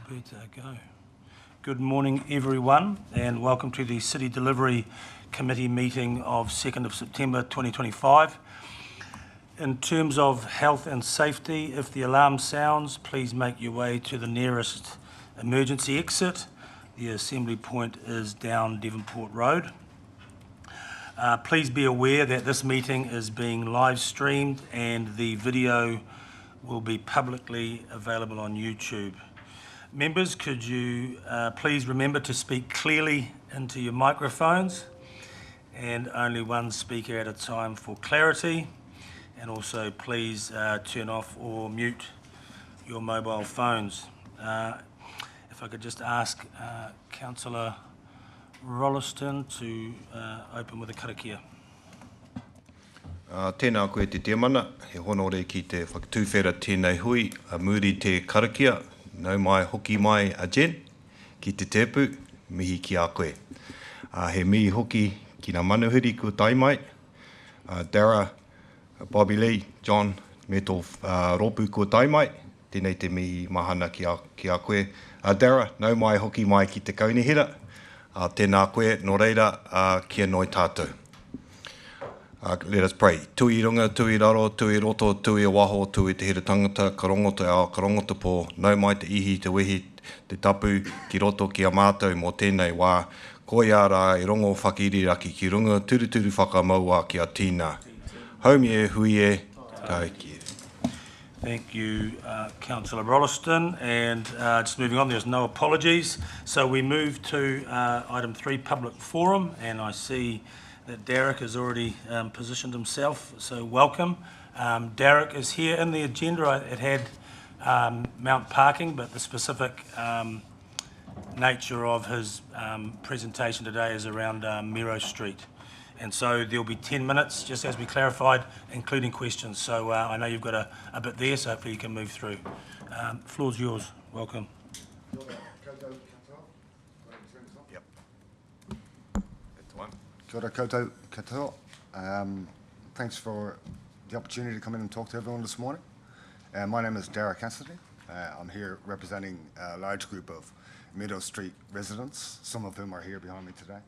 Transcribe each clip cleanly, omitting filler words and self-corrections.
Alberta, go. Good morning, everyone, and welcome to the City Delivery Committee meeting of 2nd of September 2025. In terms of health and safety, if the alarm sounds, please make your way to the nearest emergency exit. The assembly point is down Devonport Road. Please be aware that this meeting is being live streamed and the video will be publicly available on YouTube. Members, could you please remember to speak clearly into your microphones and only one speaker at a time for clarity. And also please turn off or mute your mobile phones. If I could just ask Councillor Rolleston to open with a karakia. Tēnā koe te mana, he honore ki te whakatūwhera tēnei hui, a muri te karakia, nau mai hoki mai a Jen, ki te tepu, mihi ki a koe. He mihi hoki ki ngā manuhiri ko tai mai, Dara, Bobby Lee, John, me tō ropu ko tai mai, tēnei te mihi mahana ki a koe. Dara, nau mai hoki mai ki te kaunihira, tēnā koe, no reira, kia noi tātou. Let us pray. Tui runga, tui raro, tui roto, tui waho, tui te hira tangata, karongota ao, karongota pō, nau mai te ihi, te wehi, te tapu, ki roto ki a mātou mō tēnei wā, koi ara e rongo whakiriraki ki runga, turuturu whakamaua ki a tīna. Haumi e hui e, taiki. Thank you, Councillor Rolleston. And just moving on, there's no apologies. So we move to item 3, public forum, and I see that Derek has already positioned himself, so welcome. Derek is here. In the agenda, it had Mount Parking, but the specific nature of his presentation today is around Miro Street. And so there'll be 10 minutes, just as we clarified, including questions. So I know you've got a bit there, so hopefully you can move through. Floor's yours. Welcome. Kia ora koutou katoa. Thanks for the opportunity to come in and talk to everyone this morning. My name is Derek Cassidy. I'm here representing a large group of Meadow Street residents, some of whom are here behind me today.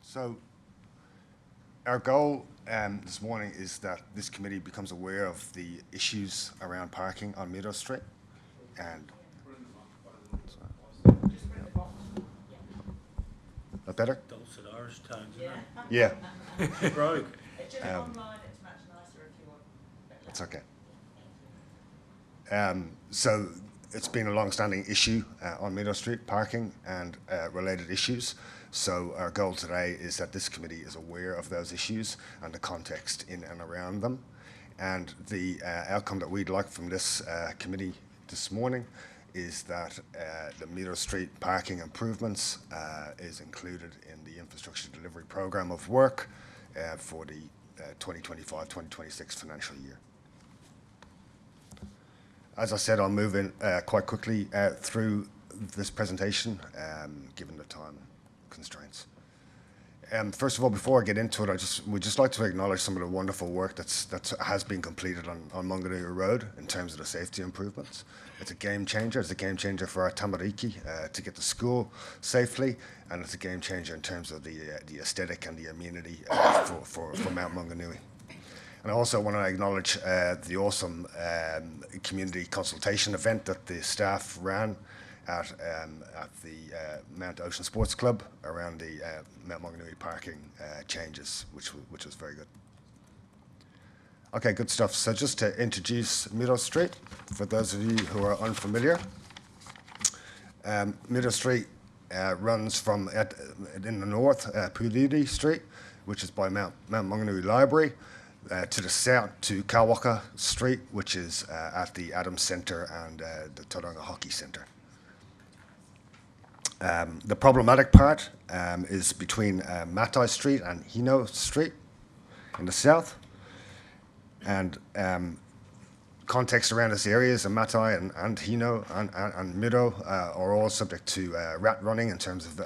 So our goal this morning is that this committee becomes aware of the issues around parking on Meadow Street and that better? Dulcet Irish tones, isn't it? Yeah. Rogue. It's just online, it's much nicer if you want. It's okay. So it's been a long-standing issue on Meadow Street, parking and related issues. So our goal today is that this committee is aware of those issues and the context in and around them. And the outcome that we'd like from this committee this morning is that the Meadow Street parking improvements is included in the infrastructure delivery program of work for the 2025-2026 financial year. As I said, I'll move in quite quickly through this presentation, given the time constraints. First of all, before I get into it, we'd just like to acknowledge some of the wonderful work that has been completed on Manganui Road in terms of the safety improvements. It's a game changer. It's a game changer for our tamariki to get to school safely, and it's a game changer in terms of the aesthetic and the amenity for Mount Manganui. And I also want to acknowledge the awesome community consultation event that the staff ran at the Mount Ocean Sports Club around the Mount Manganui parking changes, which was very good. Okay, good stuff. So just to introduce Meadow Street, for those of you who are unfamiliar, Meadow Street runs from in the north, Puriri Street, which is by Mount Manganui Library, to the south to Kawaka Street, which is at the Adams Centre and the Tauranga Hockey Centre. The problematic part is between Matai Street and Hino Street in the south. And context around this area is Matai and Hino and Miro are all subject to rat running in terms of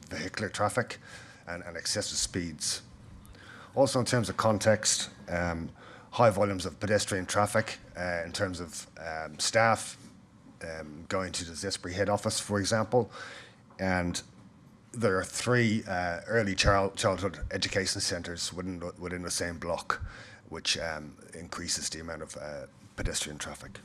vehicular traffic and excessive speeds. Also in terms of context, high volumes of pedestrian traffic in terms of staff going to the Zespri head office, for example. And there are 3 early childhood education centres within the same block, which increases the amount of pedestrian traffic.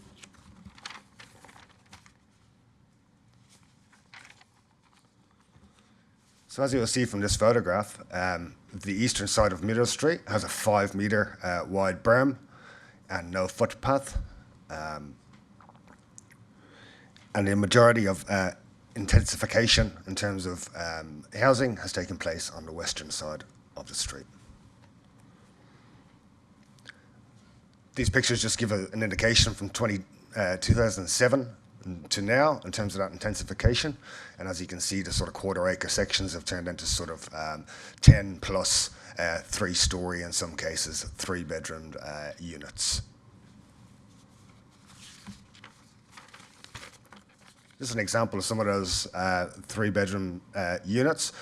So as you'll see from this photograph, the eastern side of Meadow Street has a 5-metre wide berm and no footpath. And the majority of intensification in terms of housing has taken place on the western side of the street. These pictures just give an indication from 2007 to now in terms of that intensification. And as you can see, the sort of quarter-acre sections have turned into sort of 10 plus 3-story, in some cases, 3-bedroom units. This is an example of some of those 3-bedroom units.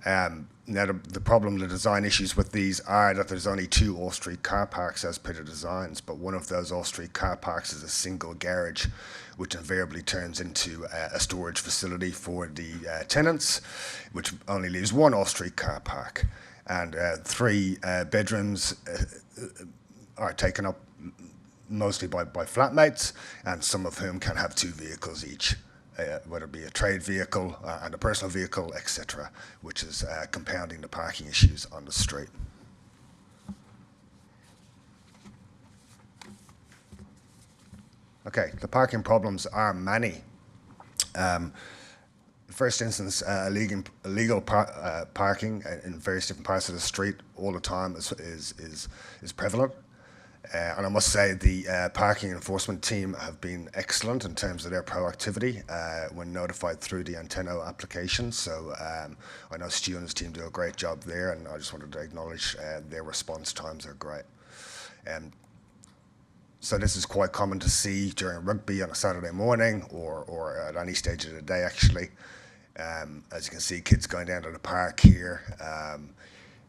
Now, the problem, the design issues with these are that there's only 2 off-street car parks as per the designs, but one of those off-street car parks is a single garage, which invariably turns into a storage facility for the tenants, which only leaves 1 off-street car park. And 3 bedrooms are taken up mostly by flatmates, and some of whom can have 2 vehicles each. Whether it be a trade vehicle and a personal vehicle, etc., which is compounding the parking issues on the street. Okay, the parking problems are many. First instance, illegal parking in various different parts of the street all the time is prevalent. And I must say the parking enforcement team have been excellent in terms of their proactivity when notified through the Anteno application. So I know Stu and his team do a great job there, and I just wanted to acknowledge their response times are great. So this is quite common to see during rugby on a Saturday morning or at any stage of the day, actually. As you can see, kids going down to the park here.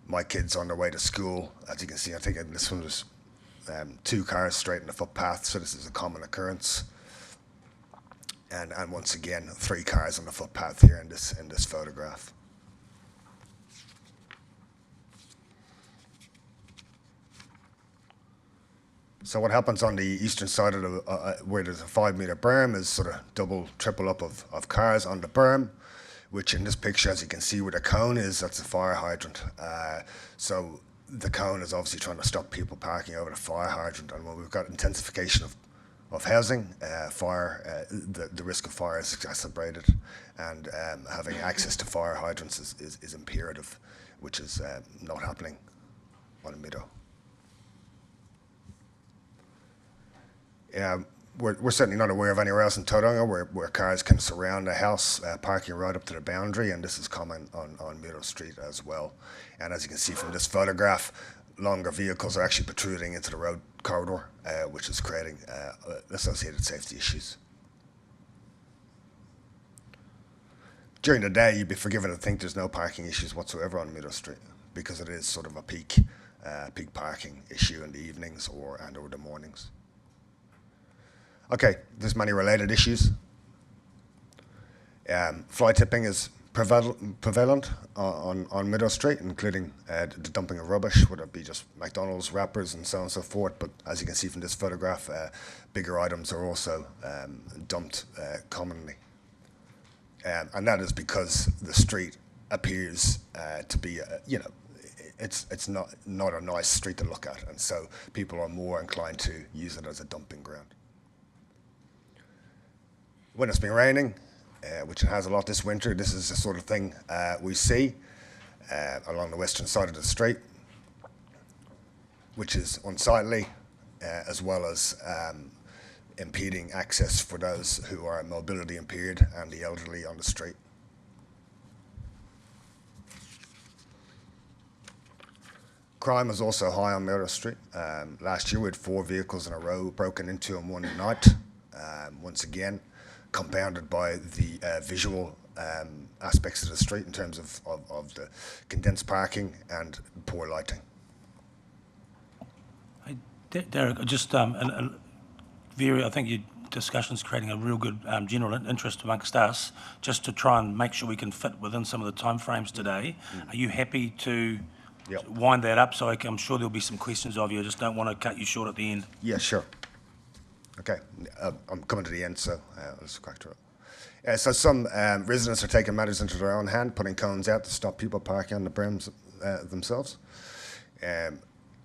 My kids on their way to school. As you can see, I think this one was 2 cars straight in the footpath, so this is a common occurrence. And once again, 3 cars on the footpath here in this photograph. So what happens on the eastern side of the where there's a 5-meter berm is sort of double, triple up of cars on the berm, which in this picture, as you can see where the cone is, that's a fire hydrant. So the cone is obviously trying to stop people parking over the fire hydrant, and when we've got intensification of housing, the risk of fire is exacerbated, and having access to fire hydrants is imperative, which is not happening on Meadow. We're certainly not aware of anywhere else in Tauranga where cars can surround a house, parking right up to the boundary, and this is common on Meadow Street as well. And as you can see from this photograph, longer vehicles are actually protruding into the road corridor, which is creating associated safety issues. During the day, you'd be forgiven to think there's no parking issues whatsoever on Meadow Street, because it is sort of a peak parking issue in the evenings or the mornings. Okay, there's many related issues. Fly tipping is prevalent on Meadow Street, including the dumping of rubbish, whether it be just McDonald's wrappers and so on and so forth. But as you can see from this photograph, bigger items are also dumped commonly. And that is because the street appears to be, it's not a nice street to look at. And so people are more inclined to use it as a dumping ground. When it's been raining, which it has a lot this winter, this is the sort of thing we see along the western side of the street, which is unsightly, as well as impeding access for those who are mobility impaired and the elderly on the street. Crime is also high on Meadow Street. Last year we had 4 vehicles in a row broken into in one night. Once again, compounded by the visual aspects of the street in terms of the condensed parking and poor lighting. Derek, just I think your discussion's creating a real good general interest amongst us, just to try and make sure we can fit within some of the timeframes today. Are you happy to Yep. wind that up? So I'm sure there'll be some questions of you. I just don't want to cut you short at the end. Yeah, sure. Okay, I'm coming to the end, so let's crack through it. So some residents are taking matters into their own hand, putting cones out to stop people parking on the berms themselves.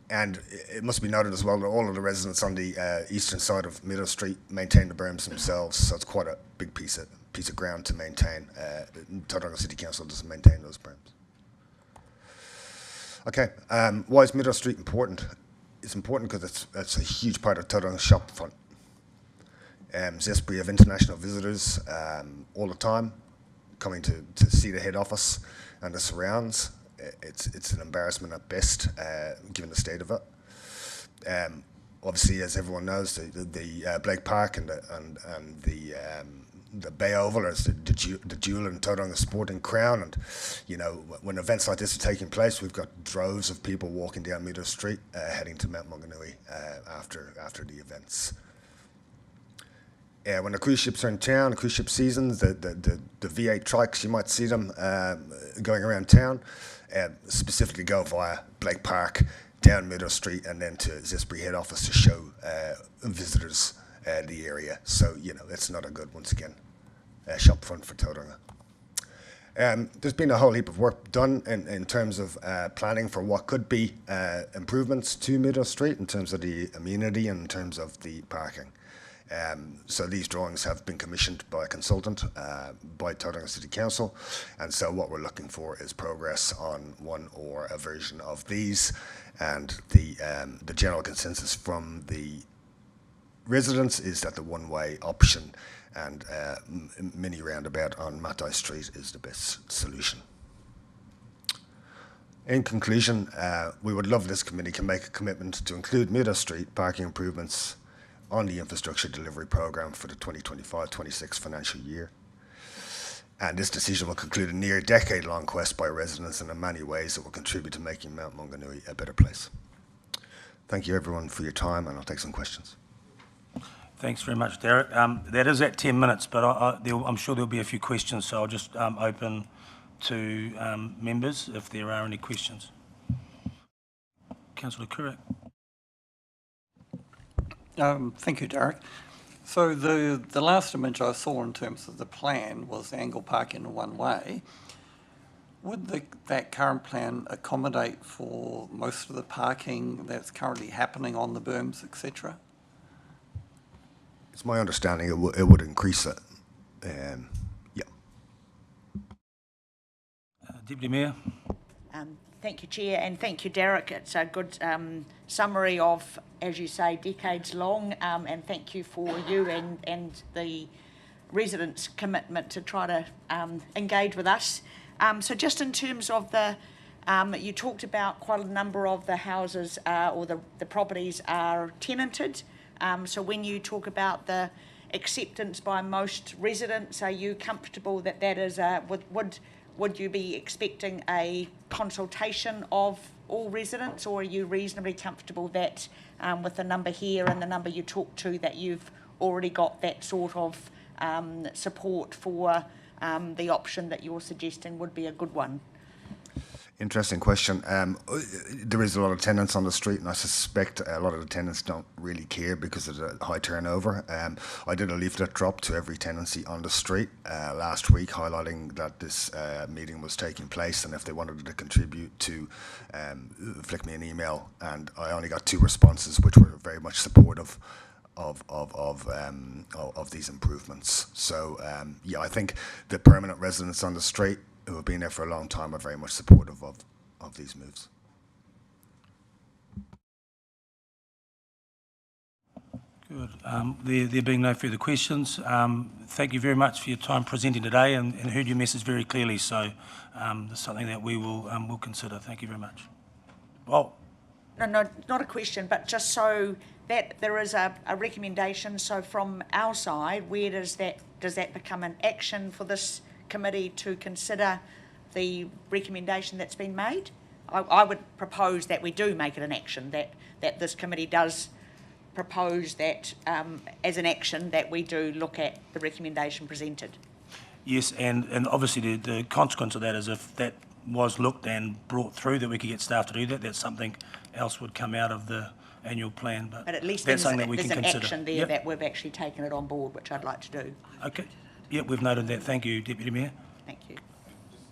And it must be noted as well that all of the residents on the eastern side of Meadow Street maintain the berms themselves, so it's quite a big piece of ground to maintain. Tauranga City Council doesn't maintain those berms. Okay, why is Meadow Street important? It's important because it's a huge part of Tauranga shopfront. Zespri have international visitors all the time coming to see the head office and the surrounds. It's an embarrassment at best, given the state of it. Obviously, as everyone knows, the Blake Park and the Bay Oval is the jewel in Tauranga sporting crown, and you know, when events like this are taking place, we've got droves of people walking down Meadow Street heading to Mount Maunganui after the events. When the cruise ships are in town, cruise ship seasons, the V8 trikes, you might see them going around town, specifically go via Blake Park, down Meadow Street, and then to Zespri head office to show visitors the area. So, you know, it's not a good, once again, shop front for Tauranga. There's been a whole heap of work done in terms of planning for what could be improvements to Meadow Street in terms of the amenity and in terms of the parking. So these drawings have been commissioned by a consultant by Tauranga City Council, and so what we're looking for is progress on one or a version of these, and the general consensus from the residents is that the one-way option and mini roundabout on Matai Street is the best solution. In conclusion, we would love this committee can make a commitment to include Meadow Street parking improvements on the infrastructure delivery program for the 2025-26 financial year. And this decision will conclude a near decade-long quest by residents, and in many ways it will contribute to making Mount Maunganui a better place. Thank you everyone for your time, and I'll take some questions. Thanks very much, Derek. That is at 10 minutes, but I'm sure there'll be a few questions, so I'll just open to members if there are any questions. Councillor Kurak. Thank you, Derek. So the last image I saw in terms of the plan was angle parking in one way. Would that current plan accommodate for most of the parking that's currently happening on the berms, etc.? It's my understanding it would increase it. Yeah. Deputy Mayor. Thank you, Chair, and thank you, Derek. It's a good summary of, as you say, decades long, and thank you for you and the residents' commitment to try to engage with us. So just in terms of the, you talked about quite a number of the houses or the properties are tenanted. So when you talk about the acceptance by most residents, are you comfortable that that is would you be expecting a consultation of all residents, or are you reasonably comfortable that with the number here and the number you talked to that you've already got that sort of support for the option that you're suggesting would be a good one? Interesting question. There is a lot of tenants on the street, and I suspect a lot of the tenants don't really care because of the high turnover. I did a leaflet drop to every tenancy on the street last week, highlighting that this meeting was taking place, and if they wanted to contribute to flick me an email. And I only got 2 responses, which were very much supportive of these improvements. So yeah, I think the permanent residents on the street who have been there for a long time are very much supportive of these moves. Good. There being no further questions, thank you very much for your time presenting today, and heard your message very clearly. So it's something that we will consider. Thank you very much. Oh. No, not a question, but just so that there is a recommendation. So from our side, where does that become an action for this committee to consider the recommendation that's been made? I would propose that we do make it an action, that this committee does propose that as an action that we do look at the recommendation presented. Yes, and obviously the consequence of that is if that was looked and brought through, that we could get staff to do that, that's something else would come out of the annual plan, But at least that's there's something that we can an consider. action there Yep. that we've actually taken it on board, which I'd like to do. Okay, yep, we've noted that. Thank you, Deputy Mayor. Thank you.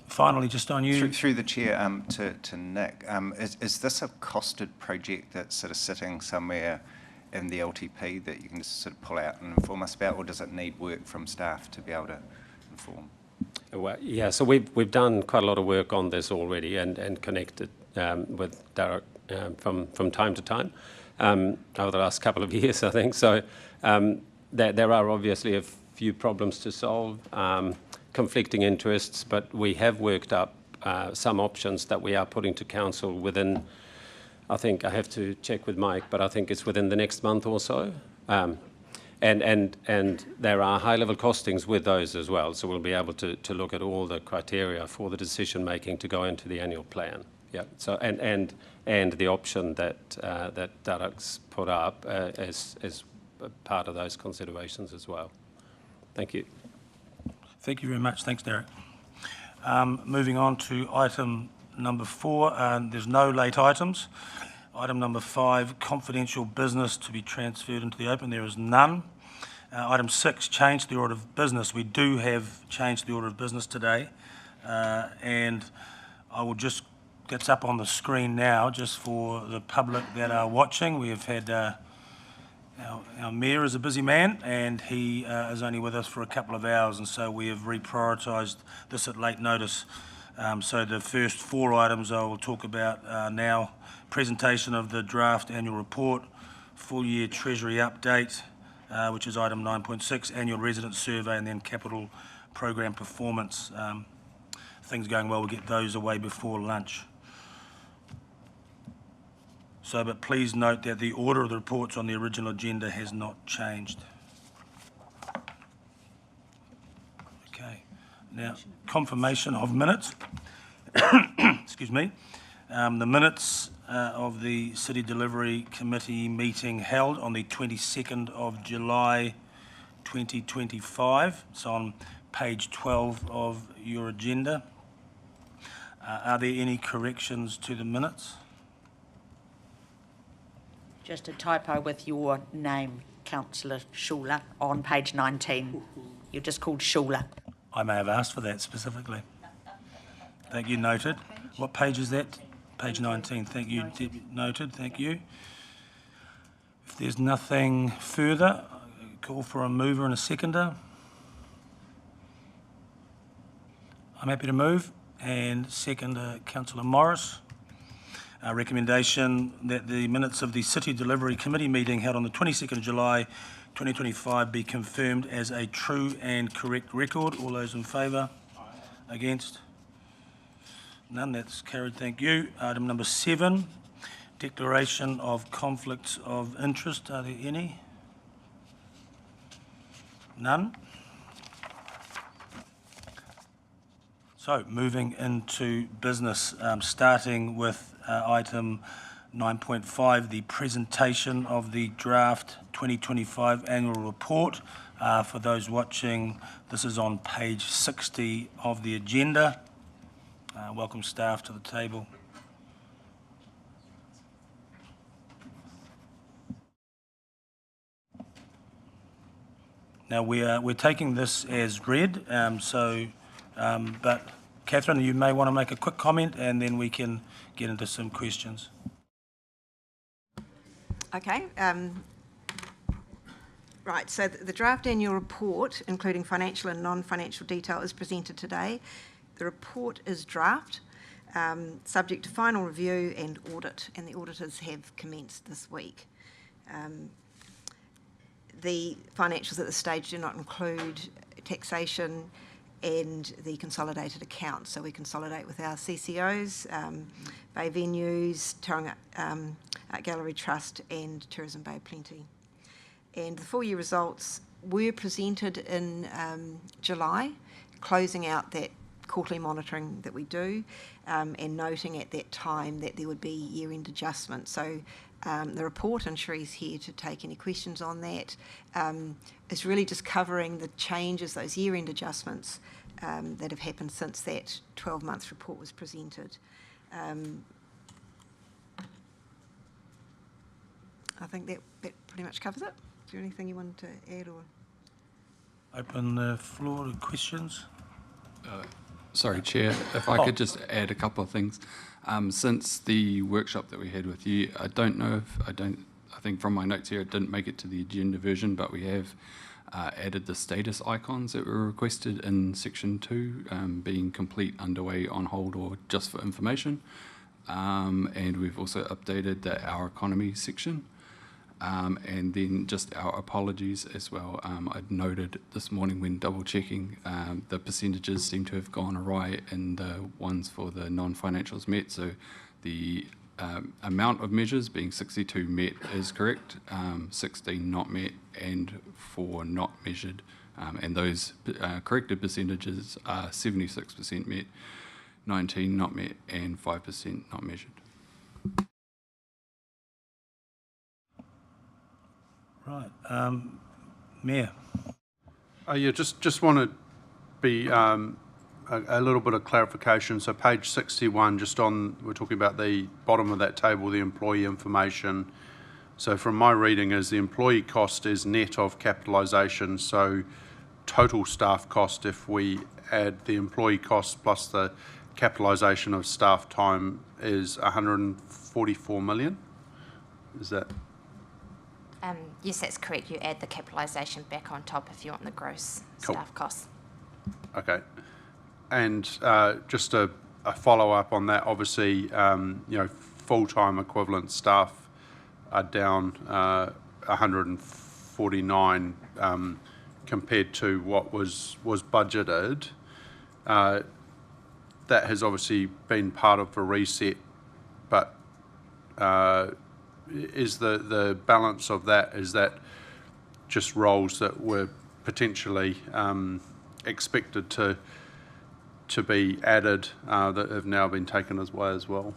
Finally, just on you. Through the chair, to Nick, is this a costed project that's sort of sitting somewhere in the LTP that you can just sort of pull out and inform us about, or does it need work from staff to be able to inform? Well, yeah, so we've done quite a lot of work on this already and connected with Derek from time to time over the last couple of years, I think. So there are obviously a few problems to solve, conflicting interests, but we have worked up some options that we are putting to council within, I think I have to check with Mike, but I think it's within the next month or so. And there are high-level costings with those as well, so we'll be able to look at all the criteria for the decision-making to go into the annual plan. Yeah. So and the option that Derek's put up as part of those considerations as well. Thank you. Thank you very much. Thanks, Derek. Moving on to item number 4, there's no late items. Item number 5, confidential business to be transferred into the open. There is none. Item 6, change the order of business. We do have changed the order of business today, and I will just, it's up on the screen now, just for the public that are watching. We have had our mayor is a busy man, and he is only with us for a couple of hours, and so we have reprioritised this at late notice. So the first 4 items I will talk about now: presentation of the draft annual report, full year treasury update, which is item 9.6, annual resident survey, and then capital program performance. Things going well, we'll get those away before lunch. So, but please note that the order of the reports on the original agenda has not changed. Okay, now confirmation of minutes. Excuse me. The minutes of the City Delivery Committee meeting held on the 22nd of July 2025. It's on page 12 of your agenda. Are there any corrections to the minutes? Just a typo with your name, Councillor Schuler, on page 19. You're just called Schuler. I may have asked for that specifically. Thank you, noted. What page is that? Page 19. Thank you, noted. Thank you. If there's nothing further, call for a mover and a seconder. I'm happy to move, and second, Councillor Morris. Recommendation that the minutes of the City Delivery Committee meeting held on the 22nd of July 2025 be confirmed as a true and correct record. All those in favour? Against? None. That's carried. Thank you. Item number 7, declaration of conflicts of interest. Are there any? None. So moving into business, starting with item 9.5, the presentation of the draft 2025 annual report. For those watching, this is on page 60 of the agenda. Welcome staff to the table. Now we're taking this as read, but Catherine, you may want to make a quick comment and then we can get into some questions. Okay. Right, so the draft annual report, including financial and non-financial detail, is presented today. The report is draft, subject to final review and audit, and the auditors have commenced this week. The financials at this stage do not include taxation and the consolidated accounts. So we consolidate with our CCOs, Bay Venues, Tauranga Art Gallery Trust and Tourism Bay of Plenty. And the full year results were presented in July, closing out that quarterly monitoring that we do, and noting at that time that there would be year-end adjustments. So the report, and Cherie's here to take any questions on that, is really just covering the changes, those year-end adjustments that have happened since that 12-month report was presented. I think that pretty much covers it. Is there anything you wanted to add or? Open the floor to questions. Sorry, Chair, if I could just add a couple of things. Since the workshop that we had with you, I think from my notes here, it didn't make it to the agenda version, but we have added the status icons that were requested in section 2, being complete, underway, on hold, or just for information. And we've also updated the Our Economy section. And then just our apologies as well. I'd noted this morning when double checking, the percentages seem to have gone awry in the ones for the non-financials met. So the amount of measures being 62 met is correct, 16 not met, and 4 not measured. And those corrected percentages are 76% met, 19 not met, and 5% not measured. Right. Mayor. Yeah, just want to be a little bit of clarification. So page 61, just on, we're talking about the bottom of that table, the employee information. So from my reading is the employee cost is net of capitalisation. So total staff cost, if we add the employee cost plus the capitalisation of staff time, is 144 million. Is that? Yes, that's correct. You add the capitalisation back on top if you want the gross Cool. staff costs. Okay. And just a follow-up on that, obviously, full-time equivalent staff are down 149 compared to what was budgeted. That has obviously been part of a reset, but is the balance of that, is that just roles that were potentially expected to be added that have now been taken away as well?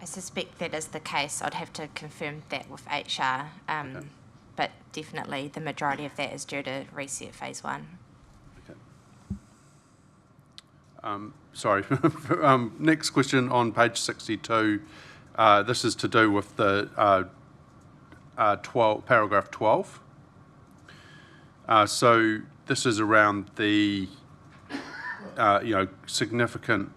I suspect that is the case. I'd have to confirm that with HR, Okay. but definitely the majority of that is due to reset phase 1. Sorry. Next question on page 62. This is to do with the paragraph 12. So this is around the significant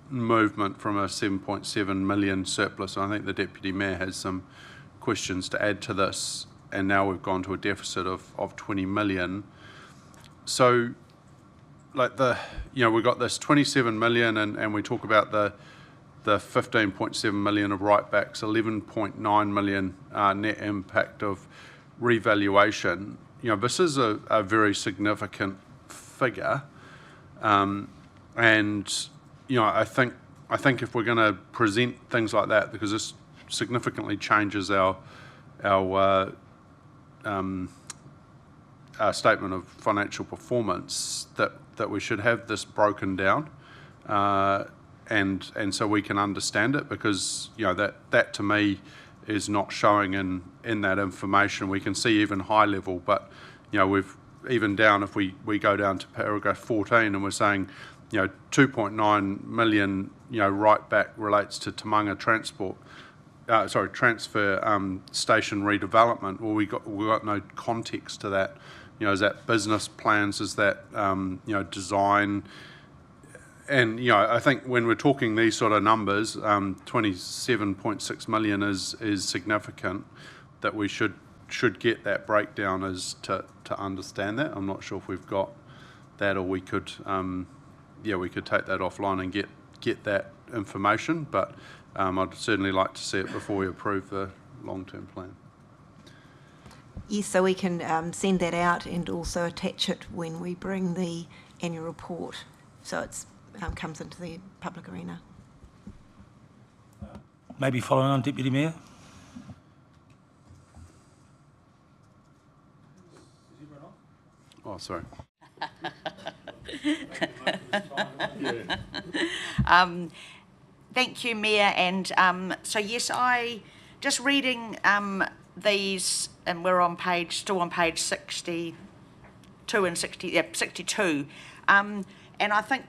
movement from a 7.7 million surplus. And I think the Deputy Mayor has some questions to add to this. And now we've gone to a deficit of 20 million. So like we've got this 27 million and we talk about the 15.7 million of write-backs, 11.9 million net impact of revaluation. This is a very significant figure. And, I think if we're going to present things like that, because this significantly changes our statement of financial performance, that we should have this broken down, and so we can understand it, because that to me is not showing in that information. We can see even high level, but we've even down, if we go down to paragraph 14 and we're saying 2.9 million right back relates to Tamanga transfer station redevelopment. Well, we got no context to that. Is that business plans? Is that design? And I think when we're talking these sort of numbers, 27.6 million is significant. That we should get that breakdown as to understand that. I'm not sure if we've got that, or we could we could take that offline and get that information. But I'd certainly like to see it before we approve the long-term plan. Yes, so we can send that out and also attach it when we bring the annual report, so it comes into the public arena. Maybe following on, Deputy Mayor. Oh, sorry. Thank you, Mayor. And so yes, I just reading these, and we're on still on page 62 and 62. And I think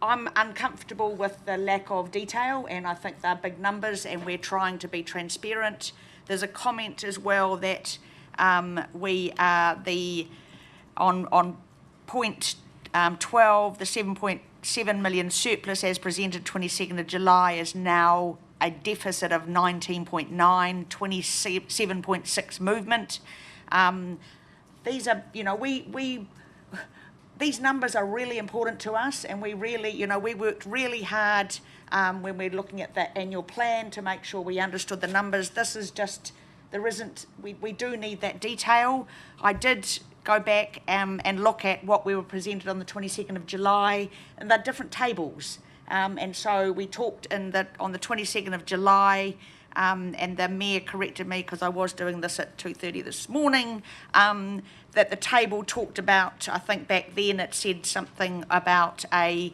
I'm uncomfortable with the lack of detail, and I think they're big numbers, and we're trying to be transparent. There's a comment as well that we are on point 12, the 7.7 million surplus as presented 22nd of July is now a deficit of 19.9, 27.6 movement. These are, these numbers are really important to us, and we really, we worked really hard when we're looking at the annual plan to make sure we understood the numbers. This is just, we do need that detail. I did go back and look at what we were presented on the 22nd of July, and they're different tables. And so we talked on the 22nd of July, and the Mayor corrected me because I was doing this at 2:30 this morning, that the table talked about, I think back then it said something about in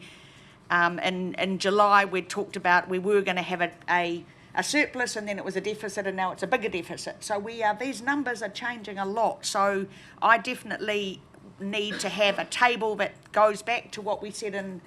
July we talked about we were going to have a surplus, and then it was a deficit, and now it's a bigger deficit. So these numbers are changing a lot. So I definitely need to have a table that goes back to what we said in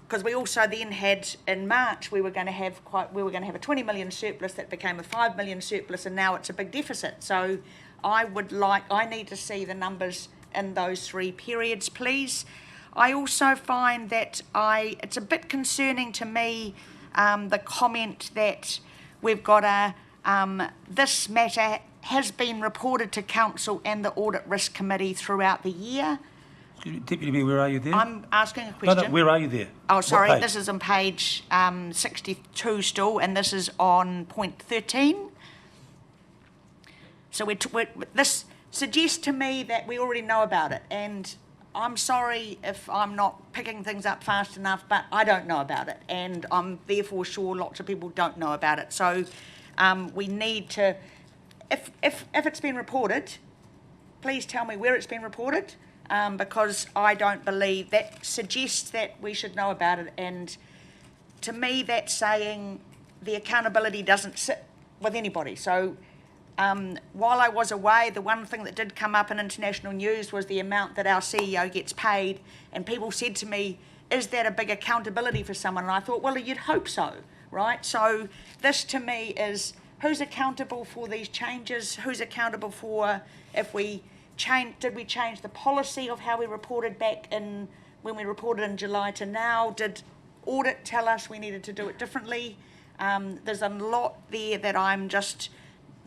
because we also then had in March we were going to have a 20 million surplus that became a 5 million surplus, and now it's a big deficit. So I need to see the numbers in those three periods, please. I also find that it's a bit concerning to me, the comment that we've got this matter has been reported to Council and the Audit Risk Committee throughout the year. Deputy Mayor, where are you there? I'm asking a question. No, where are you there? Oh, sorry, What page? this is on page 62 still, and this is on point 13. So this suggests to me that we already know about it, and I'm sorry if I'm not picking things up fast enough, but I don't know about it, and I'm therefore sure lots of people don't know about it. So we need to, if it's been reported, please tell me where it's been reported, because I don't believe that suggests that we should know about it, and to me that's saying the accountability doesn't sit with anybody. So while I was away, the one thing that did come up in international news was the amount that our CEO gets paid, and people said to me, is that a big accountability for someone? And I thought, well, you'd hope so, right? So this to me is who's accountable for these changes? Who's accountable for if we did we change the policy of how we reported back in, when we reported in July to now? Did audit tell us we needed to do it differently? There's a lot there that I'm just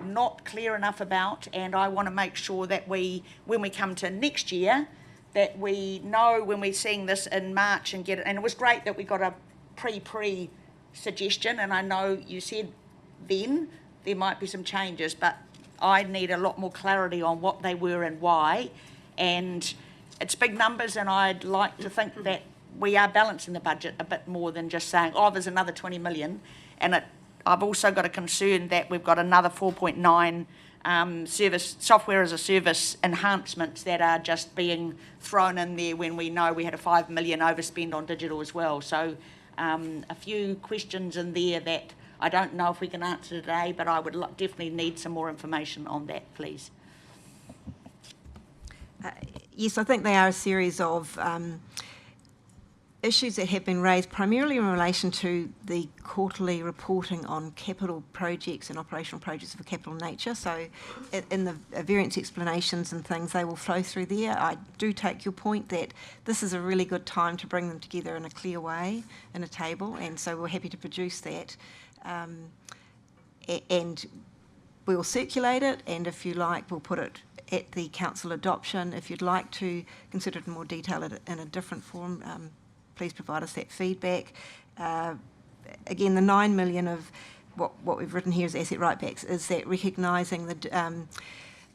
not clear enough about, and I want to make sure that when we come to next year, that we know when we're seeing this in March and get it. And it was great that we got a pre suggestion, and I know you said then there might be some changes, but I need a lot more clarity on what they were and why. And it's big numbers, and I'd like to think that we are balancing the budget a bit more than just saying, oh, there's another 20 million. And I've also got a concern that we've got another 4.9 software as a service enhancements that are just being thrown in there when we know we had a 5 million overspend on digital as well. So a few questions in there that I don't know if we can answer today, but I would definitely need some more information on that, please. Yes, I think they are a series of issues that have been raised primarily in relation to the quarterly reporting on capital projects and operational projects of a capital nature. So in the variance explanations and things, they will flow through there. I do take your point that this is a really good time to bring them together in a clear way in a table, and so we're happy to produce that. And we'll circulate it, and if you like, we'll put it at the council adoption. If you'd like to consider it in more detail in a different form, please provide us that feedback. Again, the 9 million of what we've written here as asset write-backs is that recognising the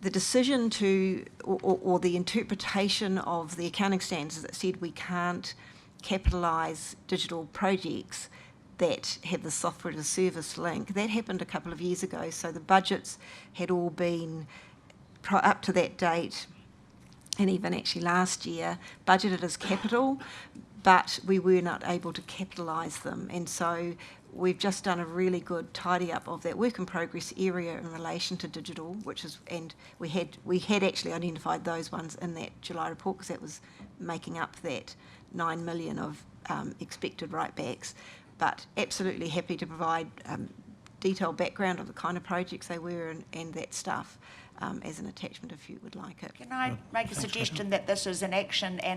decision to, or the interpretation of the accounting standards that said we can't capitalise digital projects that have the software as a service link. That happened a couple of years ago, so the budgets had all been, up to that date, and even actually last year, budgeted as capital, but we were not able to capitalise them. And so we've just done a really good tidy up of that work in progress area in relation to digital, which is, and we had actually identified those ones in that July report because that was making up that 9 million of expected write-backs. But absolutely happy to provide detailed background of the kind of projects they were and that stuff as an attachment if you would like it. Can I make a suggestion that this is an action and